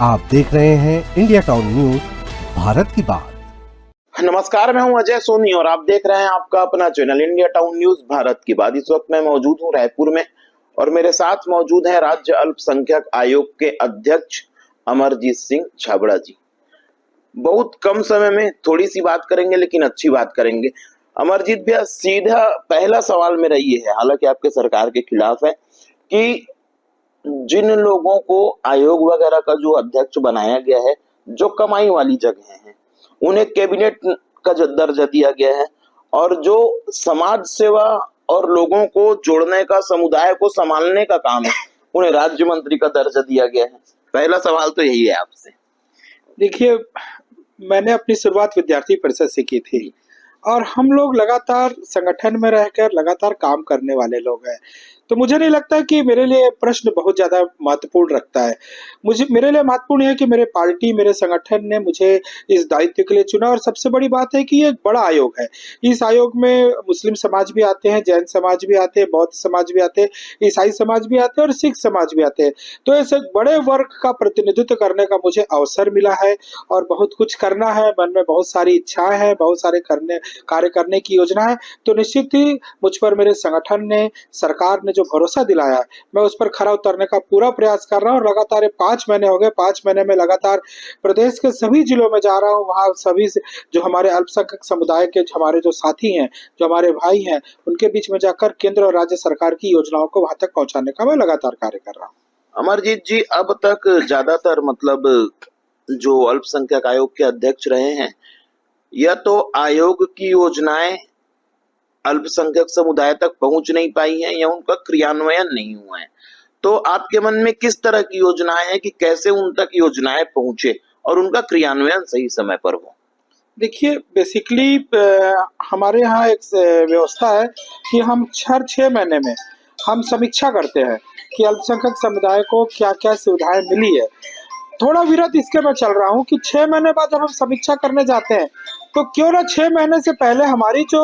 आप देख रहे हैं इंडिया टाउन न्यूज भारत की बात। नमस्कार, मैं हूं अजय सोनी और आप देख रहे हैं आपका अपना channel India town news Bharat की बात। इस वक्त मैं मौजूद हूं रायपुर में और मेरे साथ मौजूद हैं राज्य अल्पसंख्यक आयोग के अध्यक्ष अमरजीत सिंह छाबड़ा जी। बहुत कम समय में थोड़ी सी बात करेंगे, लेकिन अच्छी बात करेंगे। अमरजीत भैया, सीधा पहला सवाल मेरा ये है, हालांकि आपके सरकार के खिलाफ है, कि जिन लोगों को आयोग वगैरह का जो अध्यक्ष बनाया गया है, जो कमाई वाली जगह हैं, उन्हें कैबिनेट का जो दर्जा दिया गया है, और जो समाज सेवा और लोगों को जोड़ने का, समुदाय को संभालने का काम है, उन्हें राज्य मंत्री का दर्जा दिया गया है। पहला सवाल तो यही है आपसे। देखिए, मैंने अपनी शुरुआत विद्यार्थी परिषद से की थी और हम लोग लगातार संगठन में रहकर लगातार काम करने वाले लोग हैं, तो मुझे नहीं लगता कि मेरे लिए प्रश्न बहुत ज़्यादा महत्वपूर्ण रखता है। मेरे लिए महत्वपूर्ण है कि मेरे पार्टी, मेरे संगठन ने मुझे इस दायित्व के लिए चुना और सबसे बड़ी बात है कि ये एक बड़ा आयोग है। इस आयोग में मुस्लिम समाज भी आते हैं, जैन समाज भी आते हैं, बौद्ध समाज भी आते हैं, ईसाई समाज भी आते हैं और सिख समाज भी आते हैं। तो ऐसे बड़े वर्ग का प्रतिनिधित्व करने का मुझे अवसर मिला है और बहुत कुछ करना है, मन में बहुत सारी इच्छाएं हैं, बहुत सारे कार्य करने की योजना है। तो निश्चित ही मुझ पर मेरे संगठन ने, सरकार ने जो भरोसा दिलाया, मैं उस पर खरा उतरने का पूरा प्रयास कर रहा हूँ। लगातार 5 महीने हो गए, 5 महीने में लगातार प्रदेश के सभी जिलों में जा रहा हूँ। वहाँ सभी जो हमारे अल्पसंख्यक समुदाय के हमारे जो साथी हैं, जो हमारे भाई हैं, उनके बीच में जाकर केंद्र और राज्य सरकार की योजनाओं को वहां तक पहुंचाने का मैं लगातार कार्य कर रहा हूँ। अमरजीत जी, अब तक ज्यादातर जो अल्पसंख्यक आयोग के अध्यक्ष रहे हैं, या तो आयोग की योजनाएं अल्पसंख्यक समुदाय तक पहुंच नहीं पाई हैं या उनका क्रियान्वयन नहीं हुआ है। तो आपके मन में किस तरह की योजनाएं हैं कि कैसे उन तक योजनाएं पहुंचे और उनका क्रियान्वयन सही समय पर हो? देखिए, बेसिकली हमारे यहाँ एक व्यवस्था है कि हम हर 6 महीने में हम समीक्षा करते हैं कि अल्पसंख्यक समुदाय को क्या क्या सुविधाएं मिली है। थोड़ा विरत इसके मैं चल रहा हूँ कि 6 महीने बाद जब हम समीक्षा करने जाते हैं, तो क्यों ना 6 महीने से पहले हमारी जो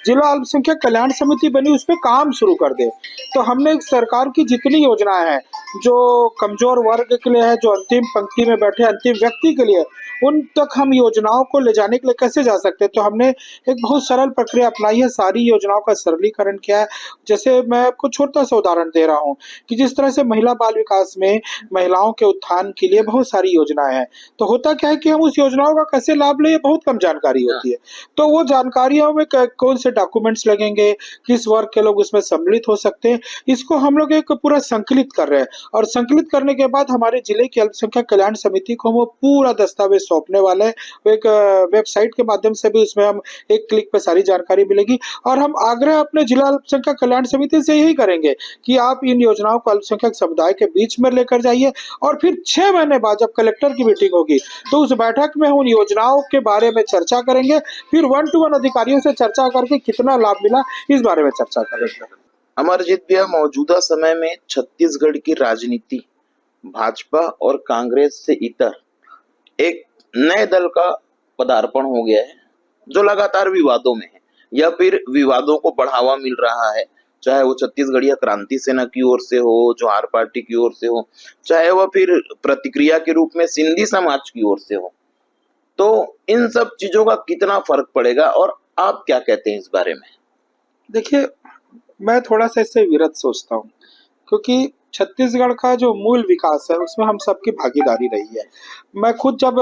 जिला अल्पसंख्यक कल्याण समिति बनी उस पर काम शुरू कर दे। तो हमने सरकार की जितनी योजनाएं हैं, जो कमजोर वर्ग के लिए है, जो अंतिम पंक्ति में बैठे अंतिम व्यक्ति के लिए, उन तक हम योजनाओं को ले जाने के लिए कैसे जा सकते हैं। तो हमने एक बहुत सरल प्रक्रिया अपनाई है, सारी योजनाओं का सरलीकरण किया है। जैसे मैं आपको छोटा सा उदाहरण दे रहा हूँ कि जिस तरह से महिला बाल विकास में महिलाओं के उत्थान के लिए बहुत सारी योजनाएं हैं, तो होता क्या है कि हम उस योजनाओं का कैसे लाभ लें, बहुत कम जानकारी होती है। तो वो जानकारियों में कौन से डॉक्यूमेंट्स लगेंगे, किस वर्ग के लोग उसमें सम्मिलित हो सकते हैं, इसको हम लोग एक पूरा संकलित कर रहे हैं। और संकलित करने के बाद हमारे जिले की अल्पसंख्यक कल्याण समिति को वो पूरा दस्तावेज सौंपने वाले हैं। वो एक वेबसाइट के माध्यम से भी उसमें हम एक क्लिक पे सारी जानकारी मिलेगी। और हम आग्रह अपने जिला अल्पसंख्यक कल्याण समिति से यही करेंगे कि आप इन योजनाओं को अल्पसंख्यक समुदाय के बीच में लेकर जाइए और फिर 6 महीने बाद जब कलेक्टर की मीटिंग होगी तो उस बैठक में उन योजनाओं के बारे में चर्चा करेंगे। फिर 1 to 1 अधिकारियों से चर्चा करके कितना लाभ मिला इस बारे में चर्चा करेंगे। अमरजीत भैया, मौजूदा समय में छत्तीसगढ़ की राजनीति भाजपा और कांग्रेस से इतर एक नए दल का पदार्पण हो गया है, जो लगातार विवादों में है या फिर विवादों को बढ़ावा मिल रहा है, चाहे वो छत्तीसगढ़िया क्रांति सेना की ओर से हो, जोहार पार्टी की ओर से हो, चाहे वह फिर प्रतिक्रिया के रूप में सिंधी समाज की ओर से हो। तो इन सब चीजों का कितना फर्क पड़ेगा और आप क्या कहते हैं इस बारे में? देखिए, मैं थोड़ा सा इससे विरत सोचता हूँ, क्योंकि छत्तीसगढ़ का जो मूल विकास है उसमें हम सबकी भागीदारी रही है। मैं खुद जब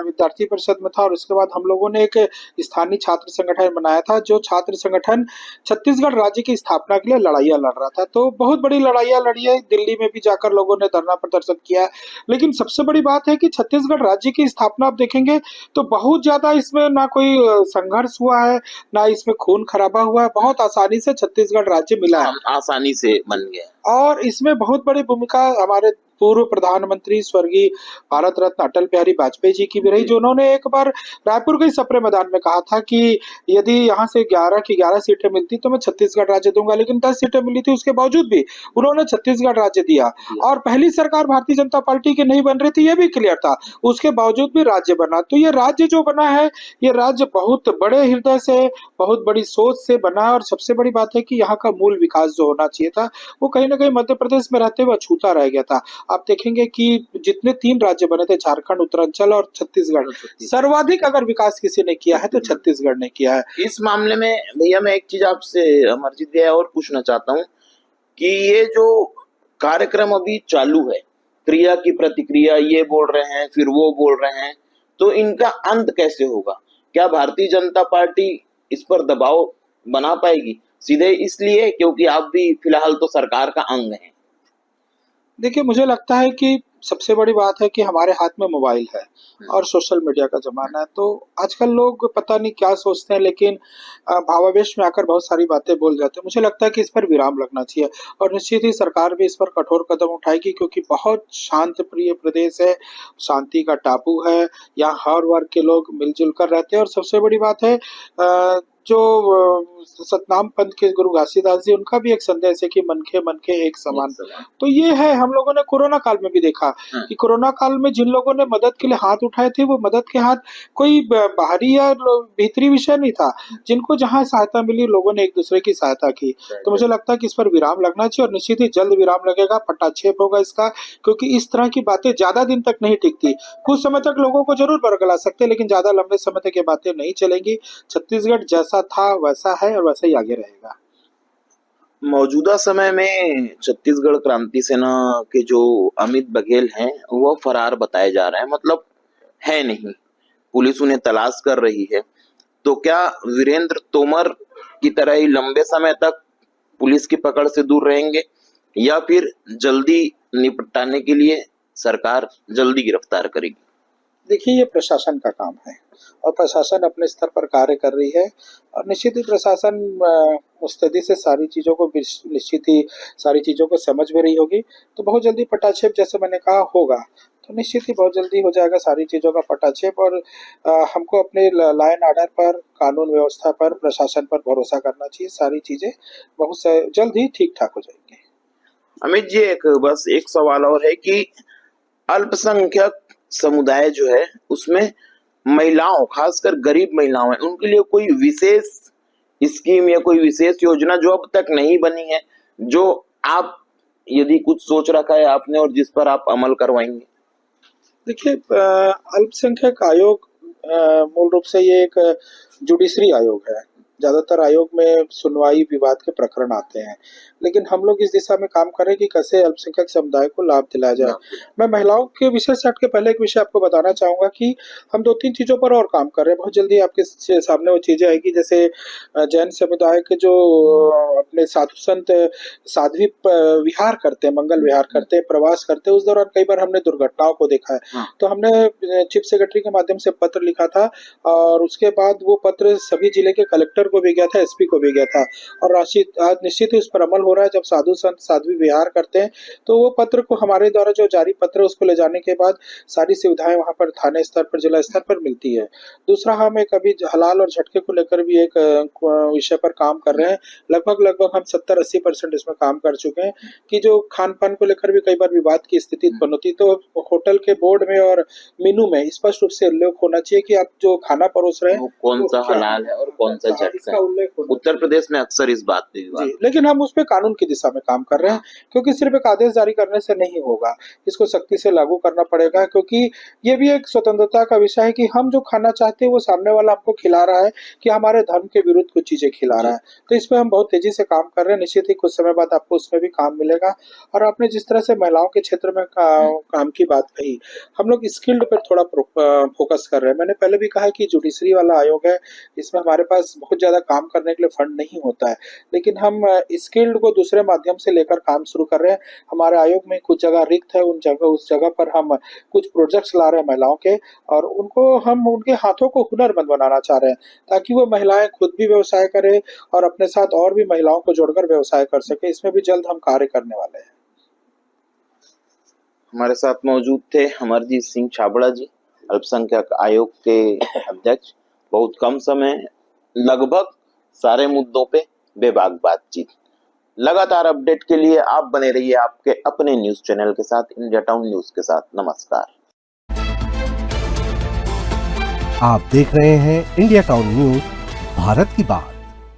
विद्यार्थी परिषद में था और उसके बाद हम लोगों ने एक स्थानीय छात्र संगठन बनाया था, जो छात्र संगठन छत्तीसगढ़ राज्य की स्थापना के लिए लड़ाइयाँ लड़ रहा था। तो बहुत बड़ी लड़ाइयाँ लड़ी है, दिल्ली में भी जाकर लोगों ने धरना प्रदर्शन किया है। लेकिन सबसे बड़ी बात है कि छत्तीसगढ़ राज्य की स्थापना आप देखेंगे तो बहुत ज्यादा इसमें ना कोई संघर्ष हुआ है, ना इसमें खून खराबा हुआ है। बहुत आसानी से छत्तीसगढ़ राज्य मिला है, आसानी से बन गया। और इसमें बहुत बड़ी भूमिका हमारे पूर्व प्रधानमंत्री स्वर्गीय भारत रत्न अटल बिहारी वाजपेयी जी की भी रही, जो उन्होंने एक बार रायपुर के सप्रे मैदान में कहा था कि यदि यहाँ से 11 की 11 सीटें मिलती तो मैं छत्तीसगढ़ राज्य दूंगा। लेकिन 10 सीटें मिली थी, उसके बावजूद भी उन्होंने छत्तीसगढ़ राज्य दिया। और पहली सरकार भारतीय जनता पार्टी की नहीं बन रही थी, ये भी क्लियर था, उसके बावजूद भी राज्य बना। तो ये राज्य जो बना है, ये राज्य बहुत बड़े हृदय से, बहुत बड़ी सोच से बना है। और सबसे बड़ी बात है कि यहाँ का मूल विकास जो होना चाहिए था, वो कहीं ना कहीं मध्य प्रदेश में रहते हुए अछूता रह गया था। आप देखेंगे कि जितने 3 राज्य बने थे, झारखंड, उत्तरांचल और छत्तीसगढ़, सर्वाधिक अगर विकास किसी ने किया है तो छत्तीसगढ़ ने किया है। इस मामले में भैया मैं एक चीज आपसे अमरजीत भैया और पूछना चाहता हूँ कि ये जो कार्यक्रम अभी चालू है, क्रिया की प्रतिक्रिया, ये बोल रहे हैं फिर वो बोल रहे हैं, तो इनका अंत कैसे होगा? क्या भारतीय जनता पार्टी इस पर दबाव बना पाएगी? सीधे इसलिए क्योंकि आप भी फिलहाल तो सरकार का अंग हैं। देखिए, मुझे लगता है कि सबसे बड़ी बात है कि हमारे हाथ में मोबाइल है और सोशल मीडिया का ज़माना है, तो आजकल लोग पता नहीं क्या सोचते हैं, लेकिन भावावेश में आकर बहुत सारी बातें बोल जाते हैं। मुझे लगता है कि इस पर विराम लगना चाहिए और निश्चित ही सरकार भी इस पर कठोर कदम उठाएगी, क्योंकि बहुत शांत प्रिय प्रदेश है, शांति का टापू है, यहाँ हर वर्ग के लोग मिलजुल कर रहते हैं और सबसे बड़ी बात है जो सतनाम पंथ के गुरु घासीदास जी, उनका भी एक संदेश है कि मन के एक समान। तो ये है, हम लोगों ने कोरोना काल में भी देखा कि कोरोना काल में जिन लोगों ने मदद के लिए हाथ उठाए थे, वो मदद के हाथ कोई बाहरी या भीतरी विषय नहीं था। जिनको जहां सहायता मिली, लोगों ने एक दूसरे की सहायता की। तो मुझे लगता है कि इस पर विराम लगना चाहिए और निश्चित ही जल्द विराम लगेगा, पटाक्षेप होगा इसका, क्योंकि इस तरह की बातें ज्यादा दिन तक नहीं टिकती। कुछ समय तक लोगों को जरूर बरगला सकते हैं, लेकिन ज्यादा लंबे समय तक ये बातें नहीं चलेंगी। छत्तीसगढ़ जैसा था वैसा है और वैसा ही आगे रहेगा। मौजूदा समय में छत्तीसगढ़ क्रांति सेना के जो अमित बघेल हैं वो फरार बताए जा रहे हैं, मतलब है नहीं, पुलिस उन्हें तलाश कर रही है। तो क्या वीरेंद्र तोमर की तरह ही लंबे समय तक पुलिस की पकड़ से दूर रहेंगे या फिर जल्दी निपटाने के लिए सरकार जल्दी गिरफ्तार करेगी? देखिए, ये प्रशासन का काम है और प्रशासन अपने स्तर पर कार्य कर रही है और निश्चित ही प्रशासन मुस्तैदी से सारी चीज़ों को निश्चित ही सारी चीज़ों को समझ भी रही होगी। तो बहुत जल्दी पटाक्षेप, जैसे मैंने कहा, होगा। तो निश्चित ही बहुत जल्दी हो जाएगा सारी चीज़ों का पटाक्षेप और हमको अपने लाइन ऑर्डर पर, कानून व्यवस्था पर, प्रशासन पर भरोसा करना चाहिए। सारी चीज़ें बहुत जल्द ही ठीक ठाक हो जाएंगी। अमित जी, बस एक सवाल और है कि अल्पसंख्यक समुदाय जो है उसमें महिलाओं, खासकर गरीब महिलाओं हैं, उनके लिए कोई विशेष स्कीम या कोई विशेष योजना जो अब तक नहीं बनी है, जो आप यदि कुछ सोच रखा है आपने और जिस पर आप अमल करवाएंगे? देखिए, अल्पसंख्यक आयोग मूल रूप से ये एक जुडिशरी आयोग है। ज़्यादातर आयोग में सुनवाई विवाद के प्रकरण आते हैं, लेकिन हम लोग इस दिशा में काम कर रहे हैं कि कैसे अल्पसंख्यक समुदाय को लाभ दिलाया जाए। मैं महिलाओं के विषय से हट के पहले एक विषय आपको बताना चाहूँगा कि हम 2-3 चीज़ों पर और काम कर रहे हैं। बहुत जल्दी आपके सामने वो चीज़ें आएगी, जैसे जैन समुदाय के जो अपने साधु संत साध्वी विहार करते हैं, मंगल विहार करते हैं, प्रवास करते हैं, उस दौरान कई बार हमने दुर्घटनाओं को देखा है। तो हमने चीफ सेक्रेटरी के माध्यम से पत्र लिखा था और उसके बाद वो पत्र सभी जिले के कलेक्टर को भी गया था, एसपी को भी गया था और आज निश्चित ही उस पर अमल हो रहा है। जब साधु संत साध्वी विहार करते हैं तो वो पत्र को हमारे द्वारा जो जारी पत्र है उसको ले जाने के बाद सारी सुविधाएं वहां पर थाने स्तर पर, जिला स्तर पर मिलती है। दूसरा, हम एक अभी हलाल और झटके को लेकर भी एक विषय पर काम कर रहे हैं। लगभग हम 70-80% इसमें काम कर चुके हैं कि जो खान पान को लेकर भी कई बार विवाद की स्थिति उत्पन्न होती, तो होटल के बोर्ड में और मेनू में स्पष्ट रूप से उल्लेख होना चाहिए कि आप जो खाना परोस रहे हैं कौन सा हलाल है और कौन सा झटका है। उत्तर प्रदेश में अक्सर इस बात पे विवाद, लेकिन हम उस पे कानून की दिशा में काम कर रहे हैं, क्योंकि सिर्फ एक आदेश जारी करने से नहीं होगा, इसको सख्ती से लागू करना पड़ेगा, क्योंकि ये भी एक स्वतंत्रता का विषय है कि हम जो खाना चाहते हैं वो सामने वाला आपको खिला रहा है कि हमारे धर्म के विरुद्ध कुछ चीजें खिला रहा है। तो इस पे हम बहुत तेजी से काम कर रहे हैं। निश्चित ही कुछ समय बाद आपको उसमें भी काम मिलेगा। और आपने जिस तरह से महिलाओं के क्षेत्र में काम की बात कही, हम लोग स्किल्ड पर थोड़ा फोकस कर रहे हैं। मैंने पहले भी कहा कि जुडिशरी वाला आयोग है, इसमें हमारे पास बहुत ज्यादा काम करने के लिए फंड नहीं होता है, लेकिन हम स्किल्ड को दूसरे माध्यम से लेकर काम शुरू कर रहे हैं। हमारे आयोग में कुछ जगह रिक्त है, उस जगह पर हम कुछ प्रोजेक्ट्स ला रहे हैं महिलाओं के, और उनको हम उनके हाथों को हुनरमंद बनाना चाह रहे हैं ताकि वो महिलाएं खुद भी व्यवसाय करें और अपने साथ और भी महिलाओं को जोड़कर व्यवसाय कर सके। इसमें भी जल्द हम कार्य करने वाले हैं। हमारे साथ मौजूद थे अमरजीत सिंह छाबड़ा जी, अल्पसंख्यक आयोग के अध्यक्ष। बहुत कम समय, लगभग सारे मुद्दों पे बेबाक बातचीत। लगातार अपडेट के लिए आप बने रहिए आपके अपने न्यूज चैनल के साथ, इंडिया टाउन न्यूज के साथ। नमस्कार। आप देख रहे हैं इंडिया टाउन न्यूज, भारत की बात।